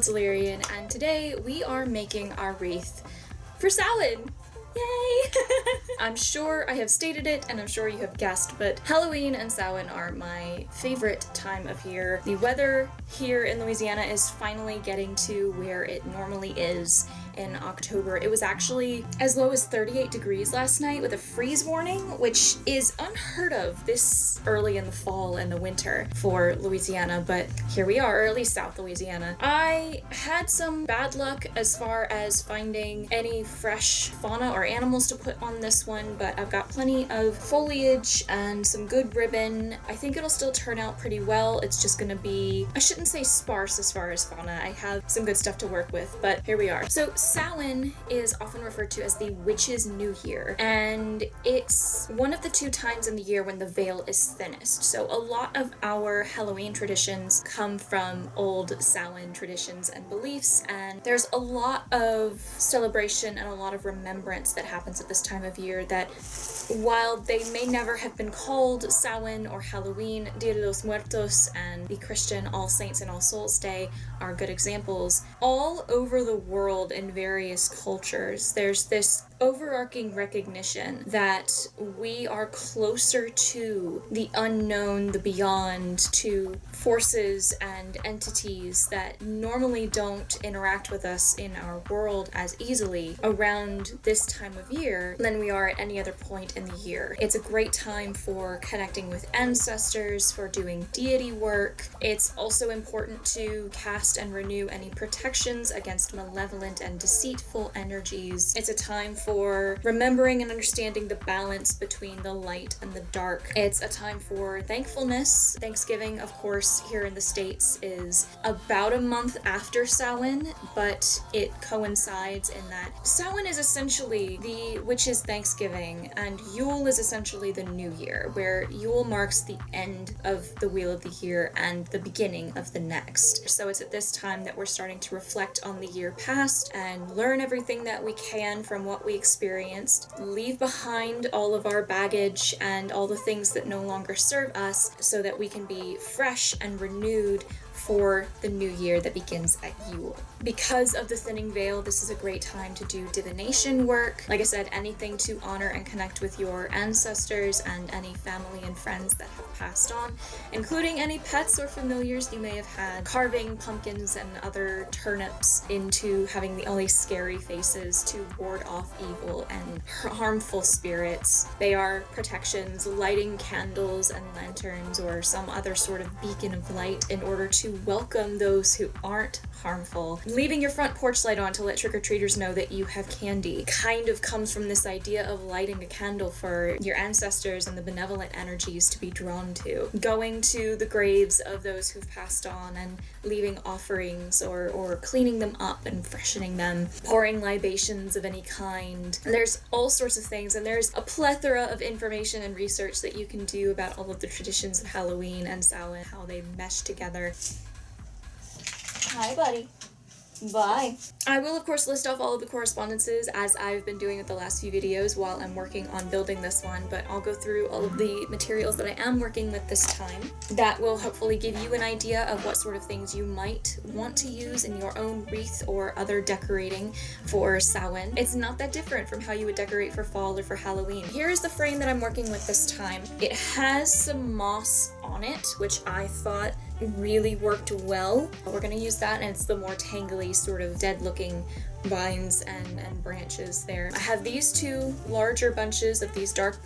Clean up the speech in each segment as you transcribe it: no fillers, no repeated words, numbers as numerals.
it's Alirien, and today we are making our wreath for Samhain! Yay! I'm sure I have stated it, and I'm sure you have guessed, but Halloween and Samhain are my favorite time of year. The weather here in Louisiana is finally getting to where it normally is in October. It was actually as low as 38 degrees last night with a freeze warning, which is unheard of this early in the fall and the winter for Louisiana, but here we are, or at least South Louisiana. I had some bad luck as far as finding any fresh fauna or animals to put on this one, but I've got plenty of foliage and some good ribbon. I think it'll still turn out pretty well. It's just gonna be, I shouldn't say sparse as far as fauna. I have some good stuff to work with, but here we are. So Samhain is often referred to as the Witch's New Year, and it's one of the two times in the year when the veil is thinnest. So a lot of our Halloween traditions come from old Samhain traditions and beliefs, and there's a lot of celebration and a lot of remembrance that happens at this time of year that, while they may never have been called Samhain or Halloween, Dia de los Muertos and the Christian All Saints and All Souls Day are good examples. All over the world in various cultures, there's this overarching recognition that we are closer to the unknown, the beyond, to forces and entities that normally don't interact with us in our world as easily around this time of year than we are at any other point in the year. It's a great time for connecting with ancestors, for doing deity work. It's also important to cast and renew any protections against malevolent and deceitful energies. It's a time for remembering and understanding the balance between the light and the dark. It's a time for thankfulness. Thanksgiving, of course, here in the States is about a month after Samhain, but it coincides in that Samhain is essentially the witch's Thanksgiving, and Yule is essentially the New Year, where Yule marks the end of the wheel of the year and the beginning of the next. So it's at this time that we're starting to reflect on the year past and learn everything that we can from what we experienced, leave behind all of our baggage and all the things that no longer serve us so that we can be fresh and renewed for the new year that begins at Yule. Because of the thinning veil, this is a great time to do divination work. Like I said, anything to honor and connect with your ancestors and any family and friends that have passed on, including any pets or familiars you may have had. Carving pumpkins and other turnips into having the only scary faces to ward off evil and harmful spirits. They are protections, lighting candles and lanterns or some other sort of beacon of light in order to welcome those who aren't harmful. Leaving your front porch light on to let trick-or-treaters know that you have candy kind of comes from this idea of lighting a candle for your ancestors and the benevolent energies to be drawn to. Going to the graves of those who've passed on and leaving offerings or cleaning them up and freshening them, pouring libations of any kind. There's all sorts of things, and there's a plethora of information and research that you can do about all of the traditions of Halloween and Samhain, how they mesh together. Hi, buddy. Bye. I will, of course, list off all of the correspondences as I've been doing with the last few videos while I'm working on building this one, but I'll go through all of the materials that I am working with this time. That will hopefully give you an idea of what sort of things you might want to use in your own wreath or other decorating for Samhain. It's not that different from how you would decorate for fall or for Halloween. Here's the frame that I'm working with this time. It has some moss on it, which I thought really worked well. We're gonna use that, and it's the more tangly sort of dead looking vines and branches there. I have these two larger bunches of these dark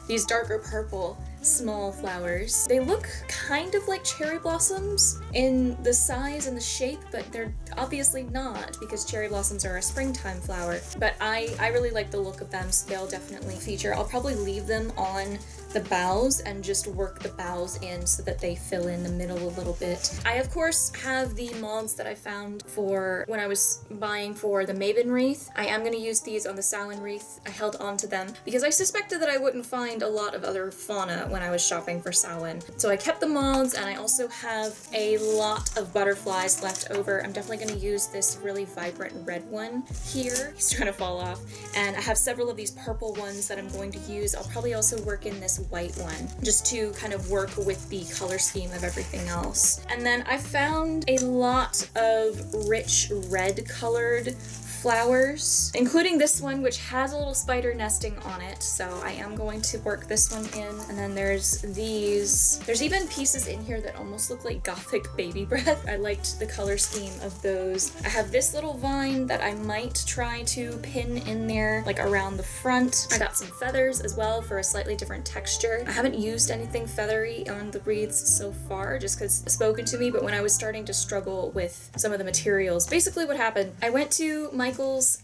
these darker purple small flowers. They look kind of like cherry blossoms in the size and the shape, but they're obviously not because cherry blossoms are a springtime flower. But I really like the look of them, so they'll definitely feature. I'll probably leave them on the boughs and just work the boughs in so that they fill in the middle a little bit. I, of course, have the mods that I found for when I was buying for the Maven wreath. I am going to use these on the Samhain wreath. I held on to them because I suspected that I wouldn't find a lot of other fauna when I was shopping for Samhain. So I kept the moths, and I also have a lot of butterflies left over. I'm definitely going to use this really vibrant red one here. He's trying to fall off. And I have several of these purple ones that I'm going to use. I'll probably also work in this white one just to kind of work with the color scheme of everything else. And then I found a lot of rich red colored flowers, including this one, which has a little spider nesting on it, so I am going to work this one in. And then there's these. There's even pieces in here that almost look like gothic baby breath. I liked the color scheme of those. I have this little vine that I might try to pin in there, like around the front. I got some feathers as well for a slightly different texture. I haven't used anything feathery on the wreaths so far, just because it's spoken to me, but when I was starting to struggle with some of the materials, basically what happened, I went to Michael's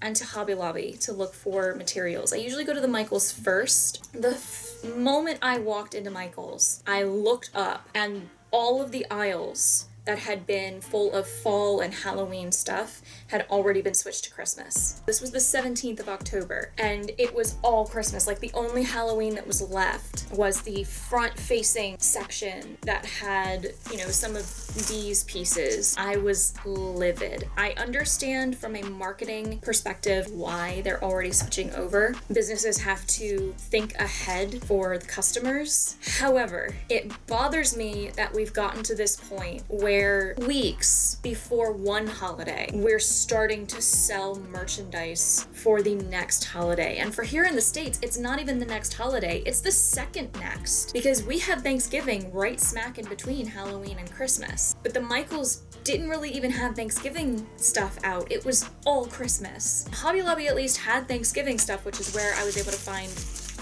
and to Hobby Lobby to look for materials. I usually go to the Michael's first. The moment I walked into Michael's, I looked up and all of the aisles that had been full of fall and Halloween stuff had already been switched to Christmas. This was the 17th of October, and it was all Christmas. Like, the only Halloween that was left was the front-facing section that had, you know, some of these pieces. I was livid. I understand from a marketing perspective why they're already switching over. Businesses have to think ahead for the customers. However, it bothers me that we've gotten to this point where weeks before one holiday, we're starting to sell merchandise for the next holiday. And for here in the States, it's not even the next holiday, it's the second next, because we have Thanksgiving right smack in between Halloween and Christmas. But the Michaels didn't really even have Thanksgiving stuff out. It was all Christmas. Hobby Lobby at least had Thanksgiving stuff, which is where I was able to find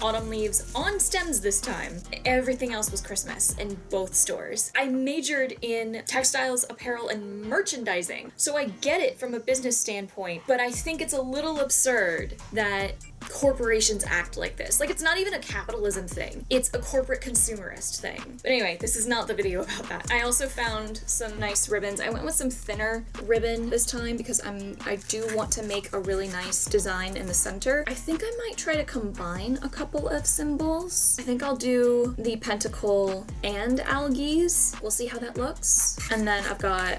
autumn leaves on stems this time. Everything else was Christmas in both stores. I majored in textiles, apparel, and merchandising, so I get it from a business standpoint, but I think it's a little absurd that corporations act like this. Like, it's not even a capitalism thing. It's a corporate consumerist thing. But anyway, this is not the video about that. I also found some nice ribbons. I went with some thinner ribbon this time because I do want to make a really nice design in the center. I think I might try to combine a couple of symbols. I think I'll do the pentacle and algaes. We'll see how that looks. And then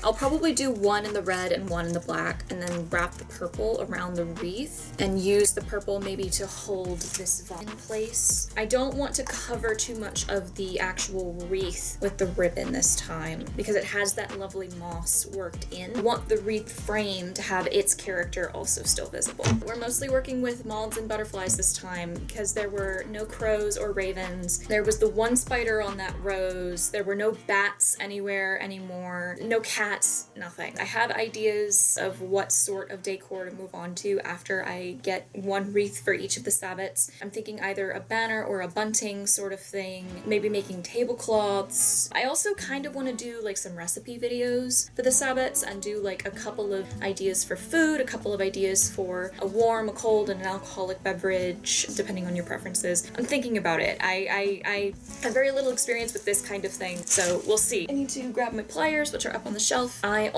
I'll probably do one in the red and one in the black, and then wrap the purple around the wreath and use the purple maybe to hold this vine in place. I don't want to cover too much of the actual wreath with the ribbon this time because it has that lovely moss worked in. I want the wreath frame to have its character also still visible. We're mostly working with moths and butterflies this time because there were no crows or ravens. There was the one spider on that rose. There were no bats anywhere anymore. No cats, nothing. I have ideas of what sort of decor to move on to after I get one wreath for each of the Sabbats. I'm thinking either a banner or a bunting sort of thing, maybe making tablecloths. I also kind of want to do like some recipe videos for the Sabbats and do like a couple of ideas for food, a couple of ideas for a warm, a cold, and an alcoholic beverage, depending on your preferences. I'm thinking about it. I have very little experience with this kind of thing, so we'll see. I need to grab my pliers, which are up on the shelf. I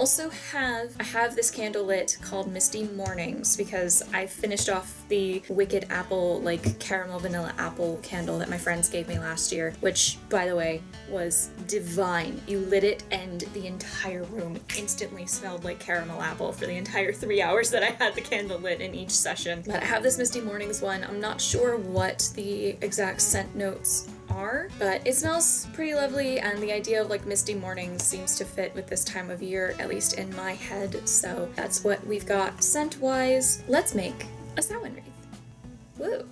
have this candle lit called Misty Mornings because I finished off the Wicked Apple, like caramel vanilla apple candle that my friends gave me last year, which, by the way, was divine. You lit it and the entire room instantly smelled like caramel apple for the entire 3 hours that I had the candle lit in each session. But I have this Misty Mornings one. I'm not sure what the exact scent notes are, but it smells pretty lovely, and the idea of like misty mornings seems to fit with this time of year, at least in my head, so that's what we've got scent-wise. Let's make a Samhain wreath. Woo!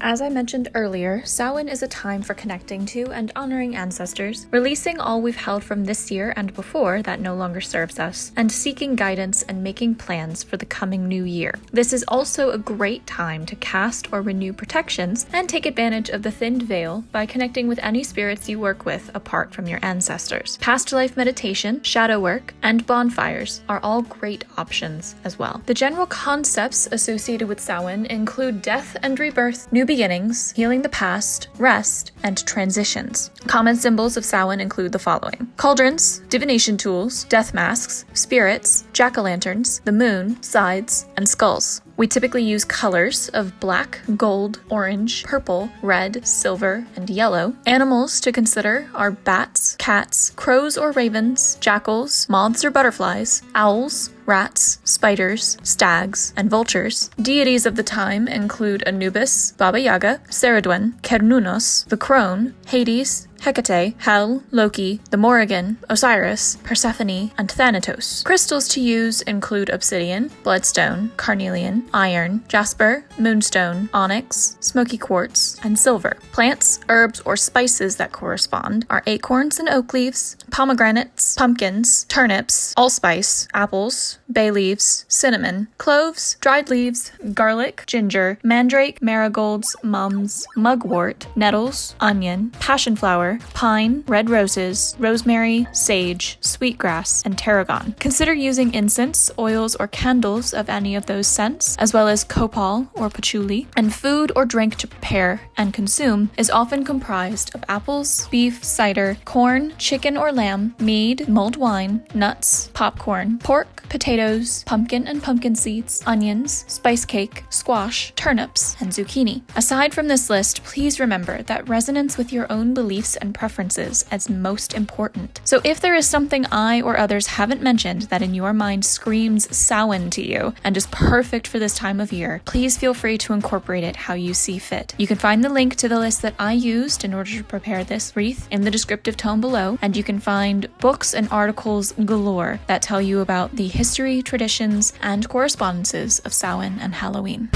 As I mentioned earlier, Samhain is a time for connecting to and honoring ancestors, releasing all we've held from this year and before that no longer serves us, and seeking guidance and making plans for the coming new year. This is also a great time to cast or renew protections and take advantage of the thinned veil by connecting with any spirits you work with apart from your ancestors. Past life meditation, shadow work, and bonfires are all great options as well. The general concepts associated with Samhain include death and rebirth, new beginnings, healing the past, rest, and transitions. Common symbols of Samhain include the following: cauldrons, divination tools, death masks, spirits, jack-o'-lanterns, the moon, sides, and skulls. We typically use colors of black, gold, orange, purple, red, silver, and yellow. Animals to consider are bats, cats, crows or ravens, jackals, moths or butterflies, owls, rats, spiders, stags, and vultures. Deities of the time include Anubis, Baba Yaga, Ceridwen, Cernunnos, the Crone, Hades, Hecate, Hel, Loki, the Morrigan, Osiris, Persephone, and Thanatos. Crystals to use include obsidian, bloodstone, carnelian, iron, jasper, moonstone, onyx, smoky quartz, and silver. Plants, herbs, or spices that correspond are acorns and oak leaves, pomegranates, pumpkins, turnips, allspice, apples, bay leaves, cinnamon, cloves, dried leaves, garlic, ginger, mandrake, marigolds, mums, mugwort, nettles, onion, passion flower, pine, red roses, rosemary, sage, sweetgrass, and tarragon. Consider using incense, oils, or candles of any of those scents, as well as copal or patchouli. And food or drink to prepare and consume is often comprised of apples, beef, cider, corn, chicken or lamb, mead, mulled wine, nuts, popcorn, pork, potatoes, pumpkin and pumpkin seeds, onions, spice cake, squash, turnips, and zucchini. Aside from this list, please remember that resonance with your own beliefs and preferences is most important. So if there is something I or others haven't mentioned that in your mind screams Samhain to you and is perfect for this time of year, please feel free to incorporate it how you see fit. You can find the link to the list that I used in order to prepare this wreath in the descriptive tome below, and you can find books and articles galore that tell you about the history, traditions, and correspondences of Samhain and Halloween.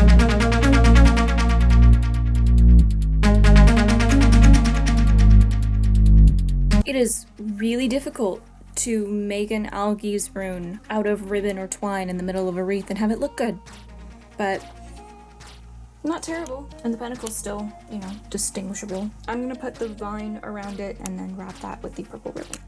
It is really difficult to make an Algi's rune out of ribbon or twine in the middle of a wreath and have it look good, but not terrible, and the pentacle's still, distinguishable. I'm gonna put the vine around it and then wrap that with the purple ribbon.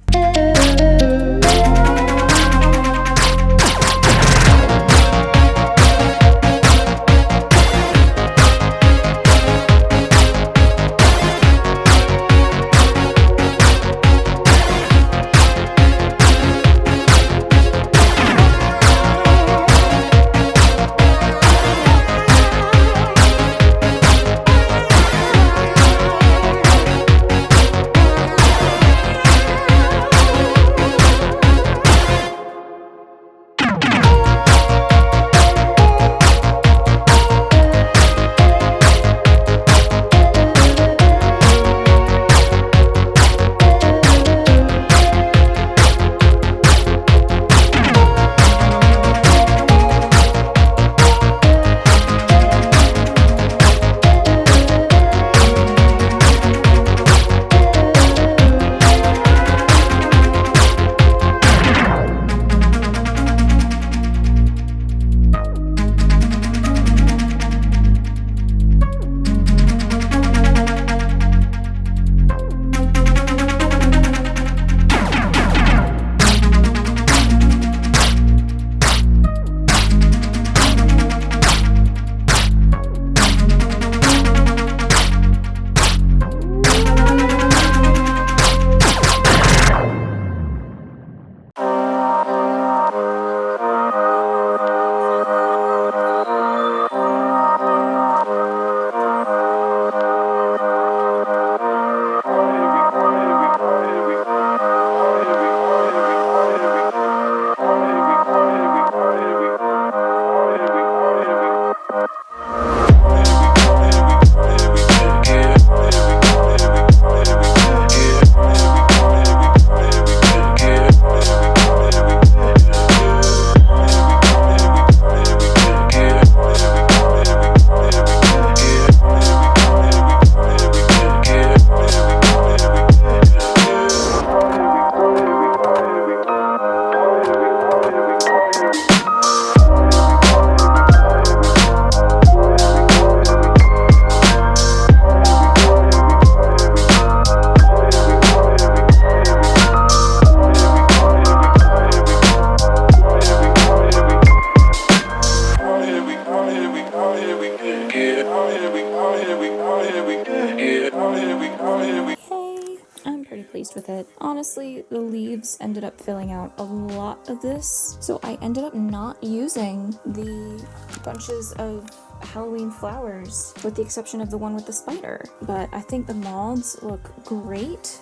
but honestly, the leaves ended up filling out a lot of this, so I ended up not using the bunches of Halloween flowers, with the exception of the one with the spider. But I think the moths look great.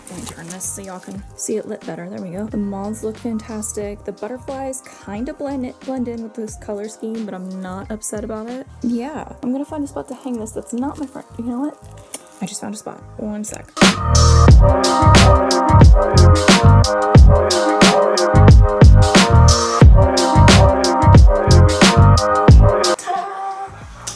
Let me turn this so y'all can see it lit better. There we go. The moths look fantastic. The butterflies kind of blend in with this color scheme, but I'm not upset about it. Yeah, I'm gonna find a spot to hang this that's not my front. You know what? I just found a spot. One sec.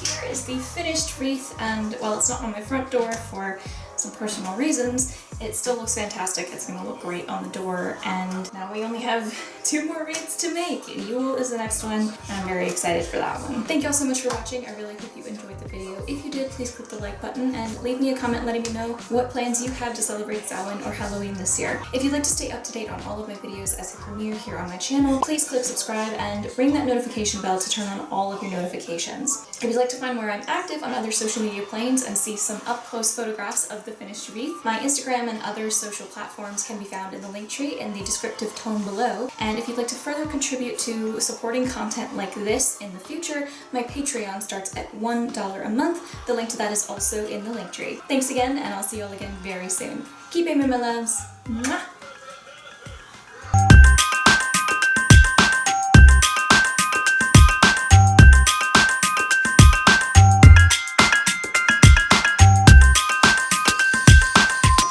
Here is the finished wreath, and while it's not on my front door for some personal reasons, it still looks fantastic. It's gonna look great on the door, and now we only have 2 more wreaths to make. Yule is the next one, and I'm very excited for that one. Thank you all so much for watching. I really hope you enjoyed the video. If you did, please click the like button and leave me a comment letting me know what plans you have to celebrate Samhain or Halloween this year. If you'd like to stay up to date on all of my videos as they premiere here on my channel, please click subscribe and ring that notification bell to turn on all of your notifications. If you'd like to find where I'm active on other social media planes and see some up-close photographs of the finished wreath, my Instagram and other social platforms can be found in the link tree in the descriptive tone below. And if you'd like to further contribute to supporting content like this in the future, my Patreon starts at $1 a month. The link to that is also in the link tree. Thanks again, and I'll see you all again very soon. Keep aiming, my loves. Mwah!